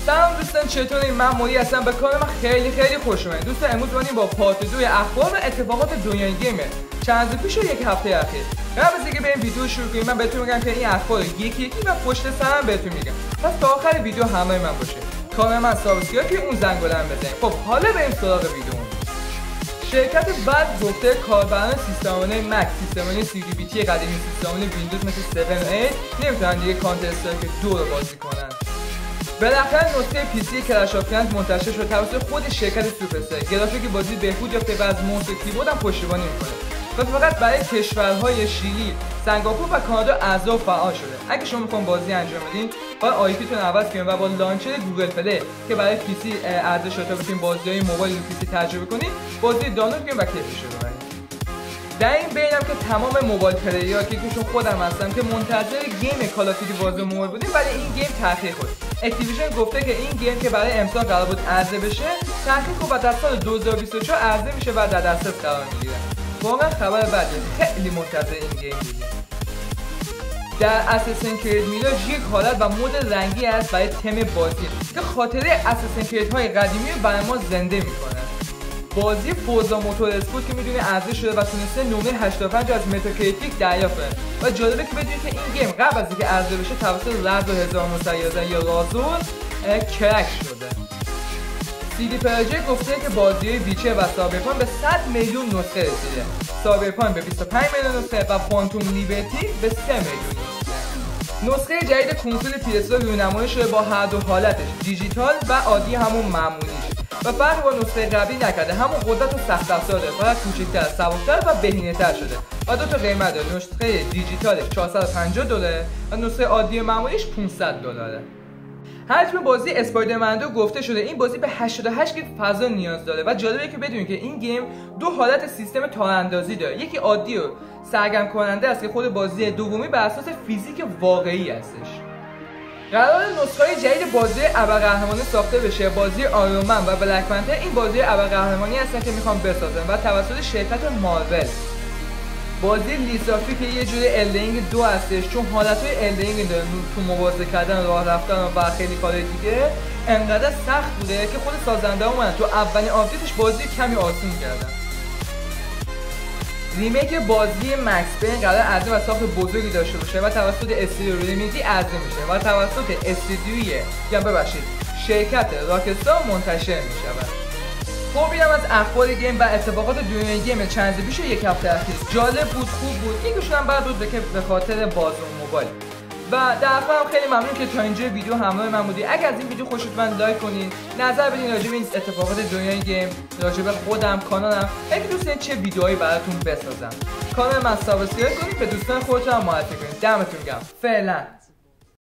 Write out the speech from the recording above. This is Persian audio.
سلام دوستان، چطورین؟ من موری هستم. به کار من خیلی خوش اومدید. دوستان امروز اومدیم با پارت 2 اخبار و اتفاقات دنیای گیم چند روز پیش و یک هفته اخیر. قبل از اینکه بریم ویدیو شروع کنیم من بهتون میگم که این اخبار رو یکی و پشت سرم بهتون میگم. پس تا آخر ویدیو همراه من باشید. کانال من سابسکرایب کنید، اون زنگوله هم بزنید. خب حالا بریم سراغ ویدیو. شرکت بعد گفته کاربران سیستم‌های مک، سیستم‌های CDBT قدیمی، سیستم‌های ویندوز مثل 7 و 8 نمیتونن دیگه کانتر استرایک 2 رو بازی کنن. بالاخره نسخه PC کلش آف کلنز منتشر شد توسط خود شرکت سوپرستار. گرافیک بازی بهبود یافته و از موس و کیبورد هم پشتیبانی می‌کنه. و فقط برای کشورهای شیلی، سنگاپور و کانادا اعضا فعال شده. اگه شما می‌خواید بازی انجام بدین، باید آیپیتون عوض کنید و با لانچر گوگل پلی که برای PC عرضه شده تا بتونید بازی‌های موبایل و PC تجربه کنید، بازی دانلود کنید و کیفش رو ببرید. در این بینم که تمام موبایل پلیرها که یکیشون خودم هستم که منتظر گیم کال آف دیوتی بازی موبایل بودیم، ولی این گیم تأخیر خورد. اکتیویژن گفته که این گیم که برای امسال قرار بود عرضه بشه، تأخیر خورد و در سال 2024 عرضه میشه و در دسترس قرار میگیره. واقعا خبر بدیه. خیلی منتظر این گیم بودیم. در اساسن کرید میراژ یک حالت و مود رنگی است برای تم بازی که خاطره اساسن کرید های قدیمی رو برای ما زنده میکنه. بازی فورزا موتور اسپورت که میدونی عرضه شده و تونسته نمره 85 از متاکریتیک دریافت کنه و جالبه که بدونید که این گیم قبل از اینکه عرضه بشه توسط رز 1911 یا رازور کرک شده. CD پراجکت گفته که بازی ویچر و سایبرپانک به 100 میلیون نسخه رسیده. سایبرپانک به 25 میلیون نسخه و کوانتوم لیبرتی به 3 میلیون نسخه جدید کنسول PS4 رونمایی شده با هر دو حالتش، دیجیتال و عادی همون معمولیش. و فرق با نسخه قبلی نکرده، همون قدرت و سخت افزار داره، فقط کوچکتر، سبکتر و بهینه‌تر شده. و دو تا قیمت داره، نسخه دیجیتالش $450 و نسخه عادی معمولیش $500. حجم بازی اسپایدرمن 2 گفته شده این بازی به 88 گیگ فضا نیاز داره و جالبه که بدونید که این گیم دو حالت سیستم تاراندازی داره. یکی عادی و سرگرم کننده است که خود بازی دومی بر اساس فیزیک واقعی هستش. قرار نسخه‌های جدید بازی ابرقهرمانی ساخته بشه. بازی آیرون من و بلک پنتر این بازی ابرقهرمانی هستن که میخوان بسازن و توسط شرکت مارول. بازی لیسافی که یه جوری الدینگ 2 هستش، چون حالتهای الدینگ داره تو مبارزه کردن، راه رفتن و خیلی کارهای دیگه انقدر سخت بوده که خود سازنده‌ها اومدن تو اولین آپدیتش بازی کمی آسون کردن. ریمیک بازی مکس پین قرار عرضه و ساخت بزرگی داشته باشه و توسط استودیو ریمیدی عرضه میشه و توسط شرکت راکستار منتشر میشه. خب اینم از اخبار گیم و اتفاقات دنیای گیم چند روز پیش و یک هفته اخیر. جالب بود، خوب بود. یکیشون هم بعد بود به خاطر بازی موبایل. و در آخر هم خیلی ممنون که تا اینجا ویدیو همراه من بودید. اگر از این ویدیو خوشتون اومد لایک کنین، نظر بدین راجع به این اتفاقات دنیای گیم، راجع به خودم، کانالم، اگه دوست دارین چه ویدیوهایی براتون بسازم. کانال من سابسکرایب کنید، به دوستان خودتون هم معرفی کنید. دمتون گرم. فعلا